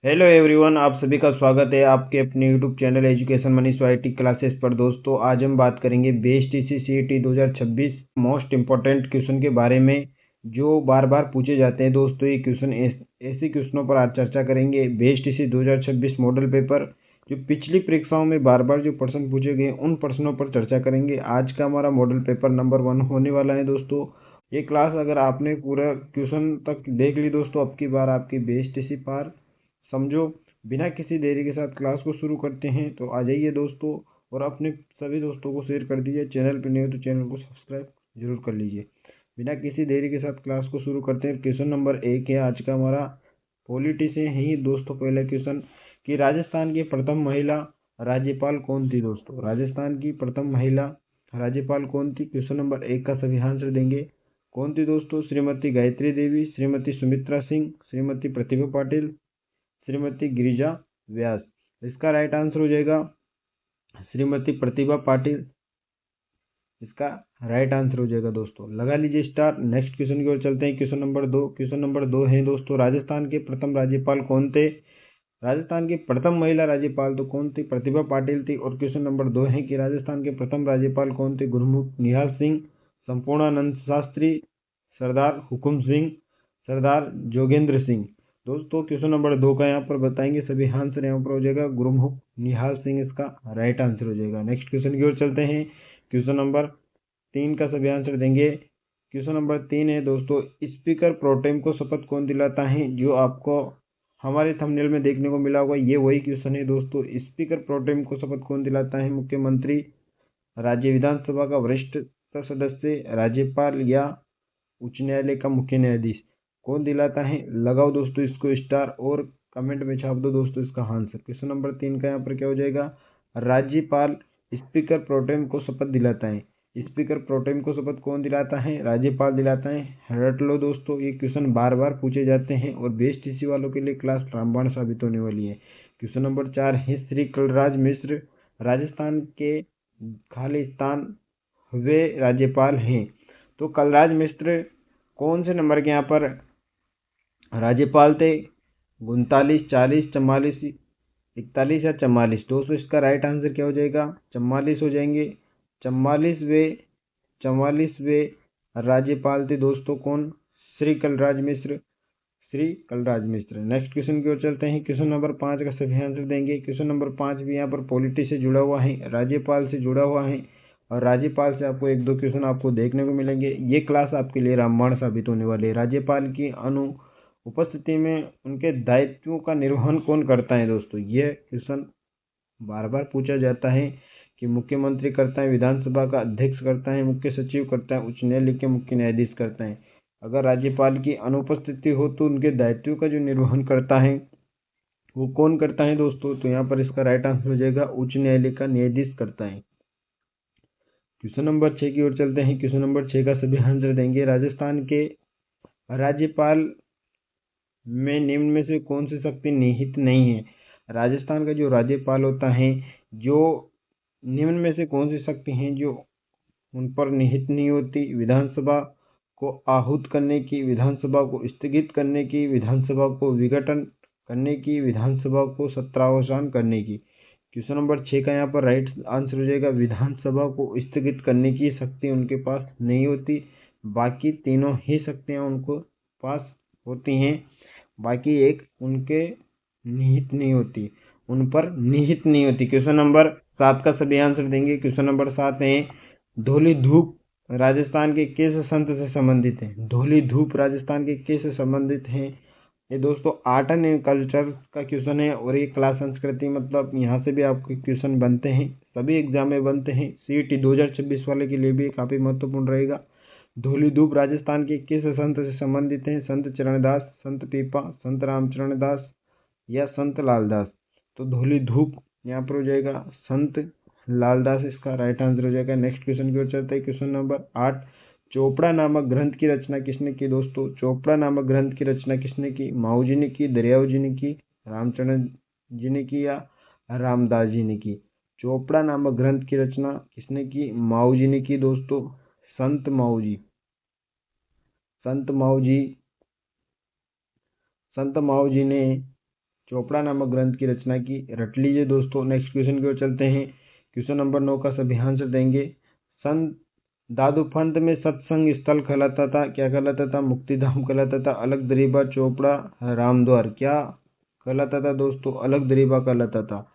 Hello everyone, आप सभी का स्वागत है आपके अपने YouTube channel education Manish IT classes पर। दोस्तों, आज हम बात करेंगे BSTC CET 2026 most important question के बारे में जो बार बार पूछे जाते हैं। दोस्तों, ये क्वेश्चन ऐसे क्वेश्चनों पर आज चर्चा करेंगे। बीएसटीसी 2026 मॉडल पेपर जो पिछली परीक्षाओं में बार बार जो प्रश्न पूछे गए उन प्रश्नों पर चर्चा करेंगे। आज का हमारा मॉडल पेपर नंबर 1 होने वाला है। दोस्तों, ये क्लास अगर आपने पूरा क्वेश्चन तक देख ली दोस्तों, अब की बार आपकी बीएसटीसी पार समझो। बिना किसी देरी के साथ क्लास को शुरू करते हैं, तो आ जाइए दोस्तों और अपने सभी दोस्तों को शेयर कर दीजिए। चैनल पर नहीं हो तो चैनल को सब्सक्राइब जरूर कर लीजिए। बिना किसी देरी के साथ क्लास को शुरू करते हैं। क्वेश्चन नंबर 1 है आज का हमारा, पॉलिटी से ही दोस्तों। पहला क्वेश्चन कि राजस्थान की प्रथम महिला राज्यपाल कौन थी। दोस्तों, राजस्थान की प्रथम महिला राज्यपाल कौन थी? क्वेश्चन नंबर 1 का सभी आंसर देंगे। कौन थी दोस्तों? श्रीमती गायत्री देवी, श्रीमती सुमित्रा सिंह, श्रीमती प्रतिभा पाटिल, श्रीमती गिरिजा व्यास। इसका राइट आंसर हो जाएगा श्रीमती प्रतिभा पाटिल। इसका राइट आंसर हो जाएगा दोस्तों। लगा लीजिए स्टार। नेक्स्ट क्वेश्चन की ओर चलते हैं। Question number 2। क्वेश्चन नंबर 2 है दोस्तों, राजस्थान के प्रथम राज्यपाल कौन थे? राजस्थान की प्रथम महिला राज्यपाल तो कौन थी? प्रतिभा पाटिल थी। और क्वेश्चन नंबर 2 है कि राजस्थान के प्रथम राज्यपाल कौन थे? गुरुमुख निहाल सिंह, संपूर्णानंद शास्त्री, सरदार हुकुम सिंह, सरदार जोगेंद्र सिंह। दोस्तों, क्वेश्चन नंबर 2 का यहाँ पर बताएंगे सभी आंसर। यहाँ पर हो जाएगा गुरुमुख निहाल सिंह, इसका राइट आंसर हो जाएगा। नेक्स्ट क्वेश्चन की ओर चलते हैं। क्वेश्चन नंबर 3 का सभी आंसर देंगे। क्वेश्चन नंबर 3 है दोस्तों, स्पीकर प्रोटेम को शपथ कौन दिलाता है? जो आपको हमारे थंबनेल में देखने को मिला होगा, ये वही क्वेश्चन है दोस्तों। स्पीकर प्रोटेम को शपथ कौन दिलाता है? मुख्यमंत्री, राज्य विधानसभा का वरिष्ठ सदस्य, राज्यपाल या उच्च न्यायालय का मुख्य न्यायाधीश? कौन दिलाता है? लगाओ दोस्तों इसको स्टार और कमेंट में छाप दो दोस्तों इसका आंसर। क्वेश्चन नंबर 3 का यहाँ पर क्या हो जाएगा? राज्यपाल स्पीकर प्रोटेम को शपथ दिलाता है। स्पीकर प्रोटेम को शपथ कौन दिलाता है? राज्यपाल दिलाता है। रट लो दोस्तों, ये क्वेश्चन बार बार पूछे जाते हैं और बीएसटीसी वालों के लिए क्लास रामबाण साबित होने वाली है। क्वेश्चन नंबर 4 है, श्री कलराज मिश्र राजस्थान के खालिस्तान वे राज्यपाल हैं। तो कलराज मिश्र कौन से नंबर के यहाँ पर राज्यपाल थे? 39, 40, 44, 41 या 44? दोस्तों, इसका राइट आंसर क्या हो जाएगा? 44 हो जाएंगे। 44वें राज्यपाल थे दोस्तों। कौन? श्री कलराज मिश्र। श्री कलराज मिश्र। नेक्स्ट क्वेश्चन की ओर चलते हैं। क्वेश्चन नंबर 5 का सभी आंसर देंगे। क्वेश्चन नंबर 5 भी यहाँ पर पॉलिटी से जुड़ा हुआ है, राज्यपाल से जुड़ा हुआ है और राज्यपाल से आपको एक दो क्वेश्चन आपको देखने को मिलेंगे। ये क्लास आपके लिए रामबाण साबित होने वाली है। राज्यपाल की उपस्थिति में उनके दायित्वों का निर्वहन कौन करता है? दोस्तों, यह क्वेश्चन बार बार पूछा जाता है कि मुख्यमंत्री करता है, विधानसभा का अध्यक्ष करता है, मुख्य सचिव करता है, उच्च न्यायालय के मुख्य न्यायाधीश करता है। अगर राज्यपाल की अनुपस्थिति हो तो उनके दायित्वों का जो निर्वहन करता है वो कौन करता है दोस्तों? तो यहाँ पर इसका राइट आंसर हो जाएगा उच्च न्यायालय का न्यायाधीश करता है। क्वेश्चन नंबर 6 की ओर चलते हैं। क्वेश्चन नंबर 6 का सभी आंसर देंगे। राजस्थान के राज्यपाल में निम्न में से कौन सी शक्ति निहित नहीं है? राजस्थान का जो राज्यपाल होता है, जो निम्न में से कौन सी शक्ति हैं जो उन पर निहित नहीं होती? विधानसभा को आहूत करने की, विधानसभा को स्थगित करने की, विधानसभा को विघटन करने की, विधानसभा को सत्रावसान करने की। क्वेश्चन नंबर 6 का यहाँ पर राइट आंसर हो जाएगा विधानसभा को स्थगित करने की शक्ति उनके पास नहीं होती। बाकी तीनों ही शक्तियाँ उनको पास होती हैं। बाकी एक उनके निहित नहीं होती, उन पर निहित नहीं होती। क्वेश्चन नंबर 7 का सभी आंसर देंगे। क्वेश्चन नंबर 7 है, धौली धूप राजस्थान के किस संत से संबंधित है? धौली धूप राजस्थान के किस से संबंधित है? ये दोस्तों आर्ट एंड कल्चर का क्वेश्चन है और ये क्लास संस्कृति, मतलब यहाँ से भी आपके क्वेश्चन बनते हैं, सभी एग्जाम में बनते हैं। सीईटी 2026 वाले के लिए भी काफ़ी महत्वपूर्ण रहेगा। धौली धूप राजस्थान के किस संत से संबंधित हैं? संत चरणदास, संत पीपा, संत रामचरण दास या संत लालदास? तो धौली धूप यहाँ पर हो जाएगा संत लालदास, इसका राइट आंसर हो जाएगा। नेक्स्ट क्वेश्चन की ओर चलते हैं। क्वेश्चन नंबर 8, चोपड़ा नामक ग्रंथ की रचना किसने की? दोस्तों, चोपड़ा नामक ग्रंथ की रचना किसने की? माऊ जी ने की, दरियाऊ जी ने की, रामचरण जी ने की या रामदास जी ने की? चोपड़ा नामक ग्रंथ की रचना किसने की? माऊ जी ने की दोस्तों। संत माऊ जी। संत माऊ जी, संत माऊ जी ने चोपड़ा नामक ग्रंथ की रचना की? रट लीजिए दोस्तों। नेक्स्ट क्वेश्चन की ओर चलते हैं। क्वेश्चन नंबर 9 का सभी आंसर देंगे। संत दादूफंत में सत्संग स्थल कहलाता था, क्या कहलाता था? मुक्तिधाम कहलाता था। अलग दरीबा, चोपड़ा, रामद्वार, क्या कहलाता था दोस्तों? अलग दरीबा कहलाता था।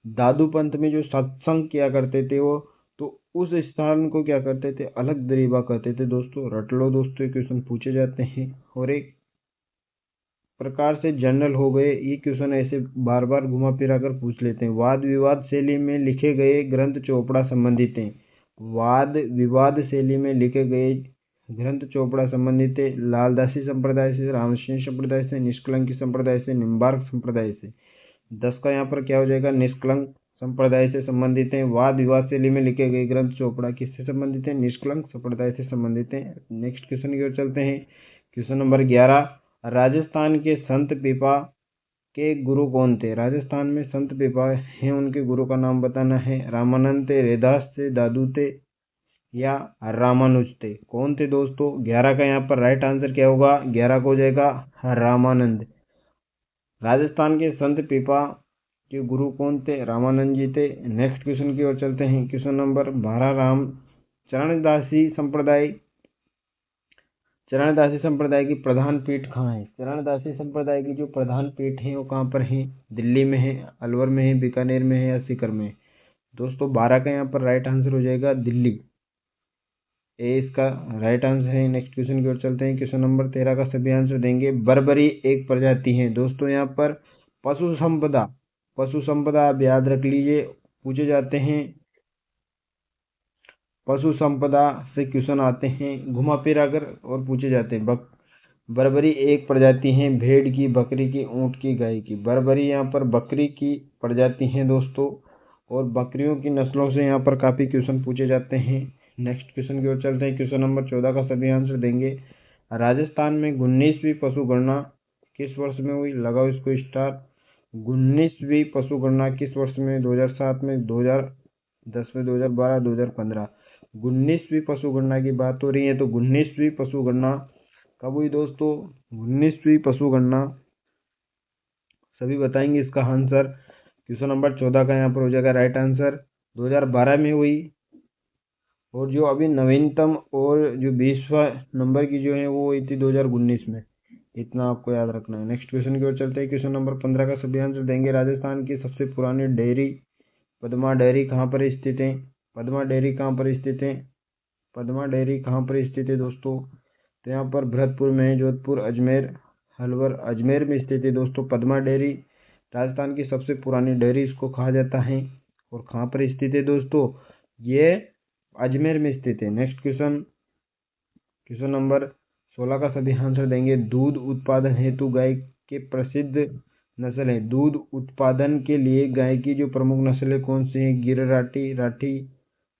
दादूपंत में जो सत्संग किया करते थे वो, तो उस स्थान को क्या करते थे? अलग दरीबा कहते थे दोस्तों। रट लो दोस्तों, क्वेश्चन पूछे जाते हैं और एक प्रकार से जनरल हो गए ये क्वेश्चन, ऐसे बार बार घुमा फिरा कर पूछ लेते हैं। वाद विवाद शैली में लिखे गए ग्रंथ चोपड़ा संबंधित हैं। वाद विवाद शैली में लिखे गए ग्रंथ चोपड़ा संबंधित है। लालदासी संप्रदाय से, रामसिंह संप्रदाय से, निष्कलंकी संप्रदाय से, निम्बार्क संप्रदाय से। 10 का यहाँ पर क्या हो जाएगा? निष्कलंक संप्रदाय से संबंधित है। वाद विवाद शैली में लिखे गए ग्रंथ चोपड़ा किससे संबंधित है? निष्कलंक संप्रदाय से संबंधित है। नेक्स्ट क्वेश्चन की ओर चलते हैं। क्वेश्चन नंबर 11, राजस्थान के संत पीपा के गुरु कौन थे? राजस्थान में संत पीपा हैं, उनके गुरु का नाम बताना है। रामानंद थे, रैदास थे, दादू थे या रामानुज थे? कौन थे दोस्तों? 11 का यहाँ पर राइट आंसर क्या होगा? 11 को हो जाएगा रामानंद। राजस्थान के संत पीपा के गुरु कौन थे? रामानंद जी थे। नेक्स्ट क्वेश्चन की ओर चलते हैं। क्वेश्चन नंबर 12, राम चरणदासी संप्रदाय चरणदासी संप्रदाय की प्रधान पीठ कहाँ है? चरणदासी संप्रदाय की जो प्रधान पीठ है वो कहाँ पर है? दिल्ली में है, अलवर में है, बीकानेर में है या सीकर में? दोस्तों 12 का यहाँ पर राइट आंसर हो जाएगा दिल्ली। ए इसका राइट आंसर है। नेक्स्ट क्वेश्चन की ओर चलते हैं। क्वेश्चन नंबर 13 का सभी आंसर देंगे। बर्बरी एक प्रजाति है दोस्तों। यहाँ पर पशु संपदा आप याद रख लीजिए, पूछे जाते हैं। पशु संपदा से क्वेश्चन आते हैं घुमा फिरा कर और पूछे जाते हैं। बर्बरी एक प्रजाति है भेड़ की, बकरी की, ऊंट की, गाय की। बर्बरी यहाँ पर बकरी की प्रजाति है दोस्तों, और बकरियों की नस्लों से यहाँ पर काफ़ी क्वेश्चन पूछे जाते हैं। नेक्स्ट क्वेश्चन की ओर चलते हैं। क्वेश्चन नंबर 14 का सभी आंसर देंगे। राजस्थान में 19वीं पशु गणना किस वर्ष में हुई? लगाओ इसको स्टार। 19वीं पशु गणना किस वर्ष में? 2007 में, 2010 में, 2012, 2015। 19वीं पशु गणना की बात हो रही है, तो 19वीं पशु गणना कब हुई दोस्तों? 19वीं पशु गणना सभी बताएंगे इसका आंसर। क्वेश्चन नंबर 14 का यहाँ पर हो जाएगा राइट आंसर। 2012 में हुई, और जो अभी नवीनतम और जो 20वां नंबर की जो है वो हुई थी 2019 में। इतना आपको याद रखना है। नेक्स्ट क्वेश्चन की ओर चलते हैं। क्वेश्चन नंबर 15 का सभी आंसर देंगे। राजस्थान की सबसे पुरानी डेयरी पद्मा डेयरी कहाँ पर स्थित है? पद्मा डेयरी कहाँ पर स्थित है? पद्मा डेयरी कहाँ पर स्थित है दोस्तों? तो यहाँ पर भरतपुर में, जोधपुर, अजमेर, अलवर, अजमेर में स्थित है दोस्तों पद्मा डेयरी। राजस्थान की सबसे पुरानी डेयरी इसको कहा जाता है। और कहाँ पर स्थित है दोस्तों? ये अजमेर में स्थित है। नेक्स्ट क्वेश्चन नंबर 16 का सभी आंसर देंगे। दूध उत्पादन हेतु गाय के प्रसिद्ध नस्ल है। दूध उत्पादन के लिए गाय की जो प्रमुख नस्लें कौन सी हैं? गिर राठी, राठी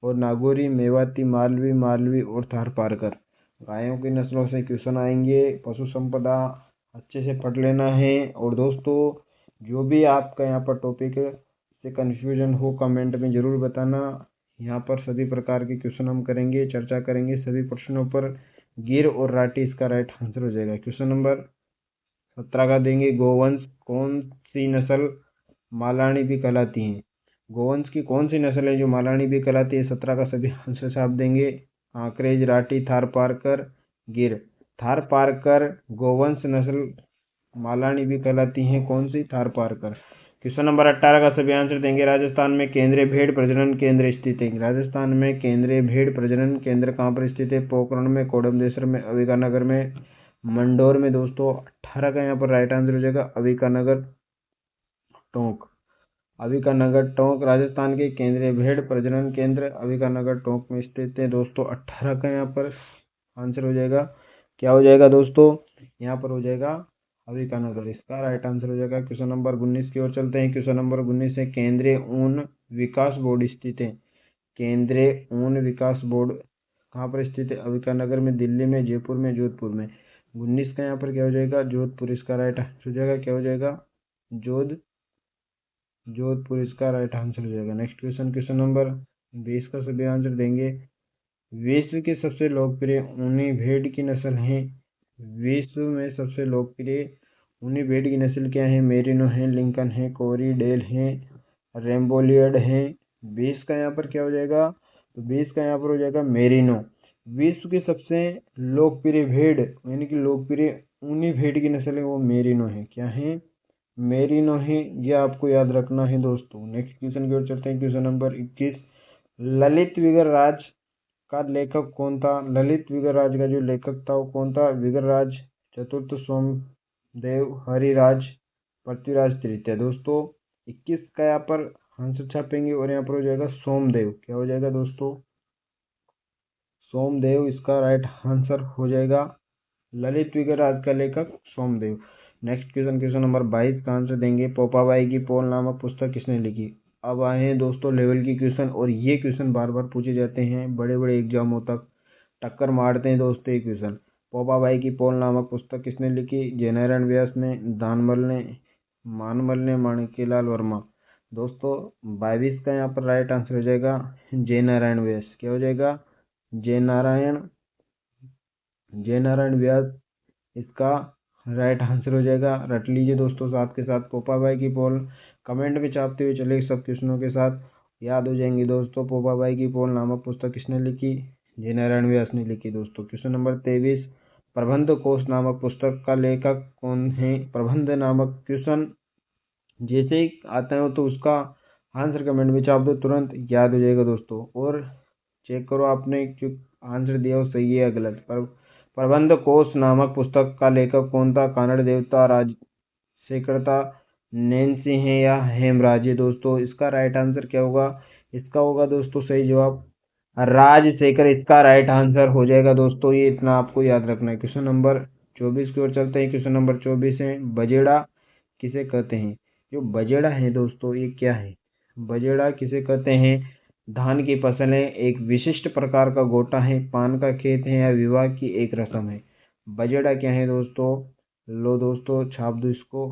और नागौरी, मेवाती, मालवी, मालवी और थारपारकर। गायों की नस्लों से क्वेश्चन आएंगे। पशु संपदा अच्छे से पढ़ लेना है। और दोस्तों जो भी आपका यहाँ पर टॉपिक से कन्फ्यूजन हो कमेंट में ज़रूर बताना। यहाँ पर सभी प्रकार के क्वेश्चन हम करेंगे, चर्चा करेंगे सभी प्रश्नों पर। गिर और राठी इसका राइट आंसर हो जाएगा। क्वेश्चन नंबर 17 का देंगे। गोवंश कौन सी नस्ल मालानी भी कहलाती है? गोवंश की कौन सी नस्ल है जो मालानी भी कहलाती है? 17 का सभी आंसर आप देंगे। कांकरेज, राठी, थारपारकर, गिर। थारपारकर गोवंश नस्ल मालानी भी कहलाती है। कौन सी? थारपारकर। क्वेश्चन नंबर 18 का सभी आंसर देंगे। राजस्थान में केंद्रीय भेड़ प्रजनन केंद्र स्थित है। राजस्थान में केंद्रीय भेड़ प्रजनन केंद्र कहाँ पर स्थित है? पोखरण में, कोडमदेसर में, अविकानगर में, मंडोर में दोस्तों। 18 का यहाँ पर राइट आंसर हो जाएगा अविकानगर, टोंक। अविकानगर, टोंक राजस्थान के केंद्रीय भेड़ प्रजनन केंद्र अविकानगर, टोंक में स्थित है दोस्तों। 18 का यहाँ पर आंसर हो जाएगा। क्या हो जाएगा दोस्तों? यहाँ पर हो जाएगा अविकानगर, इसका राइट आंसर हो जाएगा। क्वेश्चन नंबर 19 की ओर चलते हैं। क्वेश्चन नंबर 19 है। केंद्रीय ऊन विकास बोर्ड स्थित है। केंद्रीय ऊन विकास बोर्ड कहाँ पर स्थित है? अविकानगर में, दिल्ली में, जयपुर में, जोधपुर में। 19 का यहाँ पर क्या हो जाएगा? जोधपुर, इसका राइट आंसर हो जाएगा। क्या हो जाएगा? जोधपुर, इसका राइट आंसर हो जाएगा। नेक्स्ट क्वेश्चन नंबर 20 का सभी आंसर देंगे। विश्व की सबसे लोकप्रिय ऊनी भेड़ की नस्ल है। विश्व में सबसे लोकप्रिय ऊनी भेड़ की नस्ल क्या है? मेरिनो है, लिंकन है, कोरिडेल है, रेम्बोलियड है। 20 का यहाँ पर क्या हो जाएगा? तो 20 का यहाँ पर हो जाएगा मेरिनो। विश्व की सबसे लोकप्रिय भेड़ यानी कि लोकप्रिय ऊनी भेड़ की नस्ल है वो मेरिनो है। क्या है? मेरिनो है। ये आपको याद रखना है दोस्तों। नेक्स्ट क्वेश्चन की ओर चलते हैं। Question number 21। ललित विगर राज का लेखक कौन था? ललित विगर राज का जो लेखक था वो कौन था? विगर राज चतुर्थ, सोमदेव, हरिराज, पृथ्वीराज तृतीय। दोस्तों 21 का यहाँ पर आंसर छापेंगे और यहाँ पर हो जाएगा सोमदेव। क्या हो जाएगा दोस्तों? सोमदेव इसका राइट आंसर हो जाएगा। ललित विगर राज का लेखक Somdev. Next question, question number 22 का आंसर देंगे। पोपाबाई की पोल नामक पुस्तक किसने लिखी? अब आए हैं दोस्तों लेवल की क्वेश्चन, और ये क्वेश्चन बार बार पूछे जाते हैं, बड़े बड़े एग्जामों तक टक्कर मारते हैं दोस्तों ये क्वेश्चन। पोपाबाई की पोल नामक पुस्तक किसने लिखी? जयनारायण व्यास ने, दानमल ने, मानमल ने, माणिक्यलाल वर्मा। दोस्तों 22 का यहाँ पर राइट आंसर हो जाएगा जयनारायण व्यास। क्या हो जाएगा? जयनारायण व्यास इसका राइट आंसर हो जाएगा। रट लीजिए दोस्तों साथ के साथ। पोपाबाई की पोल कमेंट में छापते हुए चले सब क्वेश्चनों के साथ, याद हो जाएंगे दोस्तों। पोपाबाई की पोल नामक पुस्तक किसने लिखी? जयनारायण व्यास ने लिखी दोस्तों। Question number 23। प्रबंध कोश नामक पुस्तक का लेखक कौन है? प्रबंध नामक क्वेश्चन जैसे ही आता है तो उसका आंसर कमेंट में छाप दो, तुरंत याद हो जाएगा दोस्तों। और चेक करो आपने क्यों आंसर दिया वो सही है या गलत। पर प्रबंध कोश नामक पुस्तक का लेखक कौन था? कन्नड़ देवता राजशेखरता, नैन्सी है या हेमराज है? दोस्तों इसका राइट आंसर क्या होगा? इसका होगा दोस्तों सही जवाब राजशेखर, इसका राइट आंसर हो जाएगा दोस्तों। ये इतना आपको याद रखना है। क्वेश्चन नंबर 24 की ओर चलते हैं। क्वेश्चन नंबर 24 है, बजेड़ा किसे कहते हैं? जो बजेड़ा है दोस्तों ये क्या है? बजेड़ा किसे कहते हैं? धान की फसल है, एक विशिष्ट प्रकार का गोटा है, पान का खेत है, या विवाह की एक रस्म है? बजेड़ा क्या है दोस्तों? लो दोस्तों छाप दो इसको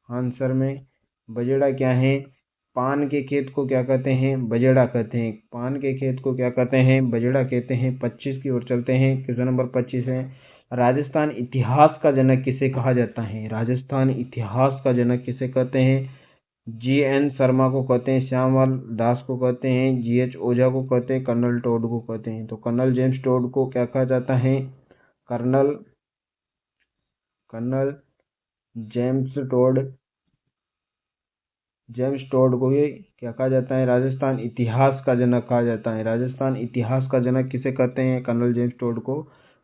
आंसर में। बजेड़ा क्या है? पान के खेत को क्या कहते हैं? बजेड़ा कहते हैं। पान के खेत को क्या कहते हैं? बजेड़ा कहते हैं। 25 की ओर चलते हैं। क्वेश्चन नंबर 25 है, राजस्थान इतिहास का जनक किसे कहा जाता है? राजस्थान इतिहास का जनक किसे कहते हैं? जी.एन. शर्मा को कहते हैं, श्यामलाल दास को कहते हैं, जी.एच. ओझा को कहते हैं, कर्नल टोड को कहते हैं। तो कर्नल जेम्स टोड को क्या कहा जाता है? कर्नल कर्नल जेम्स टोड को ही क्या कहा जाता है? राजस्थान इतिहास का जनक कहा जाता है। राजस्थान इतिहास का जनक किसे कहते हैं? कर्नल जेम्स टोड को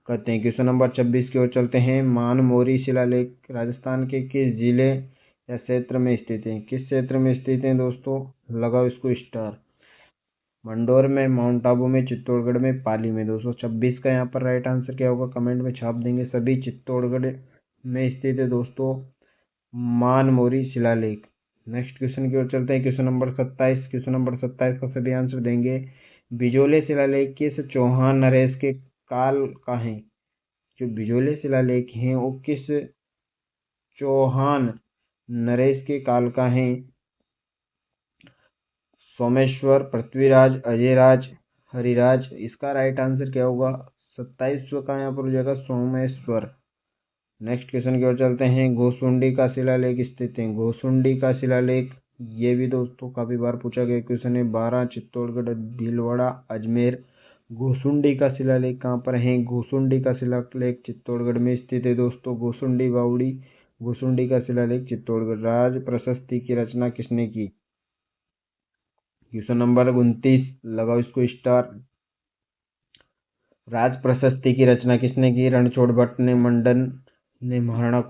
कहते हैं। क्वेश्चन नंबर 26 की ओर चलते हैं। मानमोरी शिलालेख राजस्थान के किस जिले या क्षेत्र में स्थित है? किस क्षेत्र में स्थित है दोस्तों? लगाओ इसको स्टार। मंडोर में, माउंट आबू में, चित्तौड़गढ़ में, पाली में। 226 का यहाँ पर राइट आंसर क्या होगा? कमेंट में छाप देंगे सभी। चित्तौड़गढ़ में स्थित है दोस्तों मानमोरी शिलालेख। नेक्स्ट क्वेश्चन की ओर चलते हैं। Question number 27। क्वेश्चन नंबर 27 का सभी आंसर देंगे। बिजोले शिलालेख किस चौहान नरेश के काल का है? जो बिजोले शिलालेख हैं वो किस चौहान नरेश के काल का है? सोमेश्वर, पृथ्वीराज, अजयराज, हरिराज। इसका राइट आंसर क्या होगा? 27 का यहाँ पर हो जाएगा सोमेश्वर। नेक्स्ट क्वेश्चन की ओर चलते हैं। घोसुंडी का शिलालेख स्थित है। घोसुंडी का शिलालेख ये भी दोस्तों काफी बार पूछा गया क्वेश्चन है। 12, चित्तौड़गढ़, भीलवाड़ा, अजमेर। घोसुंडी का शिलालेख कहाँ पर है? घोसुंडी का शिलालेख चित्तौड़गढ़ में स्थित है दोस्तों। घोसुंडी बावड़ी, घोसुंडी का शिलालेख चित्तौड़गढ़। राज प्रशस्ति की रचना किसने की? क्वेश्चन नंबर 29, लगाओ इसको स्टार। राज प्रशस्ति की रचना किसने की? रणछोड़ भट्ट ने, मंडन ने, महाराणा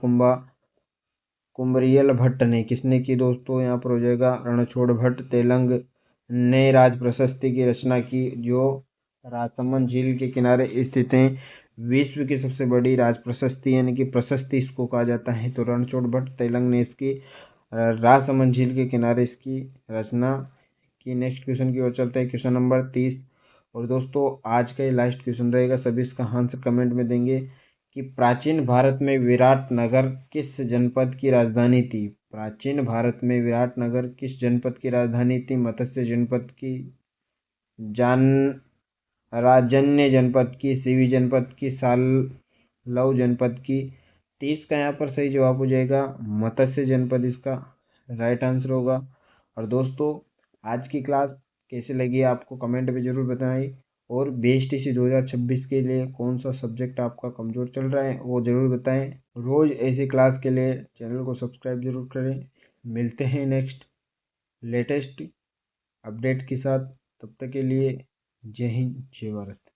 कुंभरियल भट्ट ने। किसने की दोस्तों? यहाँ पर हो जाएगा रणछोड़ भट्ट। तेलंग ने राज प्रशस्ति की रचना की, जो राजसमंद झील के किनारे स्थित है। विश्व की सबसे बड़ी राज प्रशस्ति यानी कि प्रशस्ति इसको कहा जाता है। तो रणछोड़ भट्ट तेलंग ने इसकी राजसमंद झील के किनारे इसकी रचना की। नेक्स्ट क्वेश्चन की ओर चलते हैं। Question number 30। और दोस्तों आज का ये लास्ट क्वेश्चन रहेगा, सभी इसका आंसर कमेंट में देंगे कि प्राचीन भारत में विराटनगर किस जनपद की राजधानी थी? प्राचीन भारत में विराटनगर किस जनपद की राजधानी थी? मत्स्य जनपद की, जान राजन्य जनपद की, सीवी जनपद की, सालव जनपद की, 30 का यहाँ पर सही जवाब हो जाएगा मत्स्य जनपद, इसका राइट आंसर होगा। और दोस्तों आज की क्लास कैसे लगी आपको कमेंट में ज़रूर बताएं, और BSTC 2026 के लिए कौन सा सब्जेक्ट आपका कमज़ोर चल रहा है वो ज़रूर बताएं। रोज़ ऐसी क्लास के लिए चैनल को सब्सक्राइब जरूर करें। मिलते हैं नेक्स्ट लेटेस्ट अपडेट के साथ, तब तक के लिए जय हिंद जय भारत।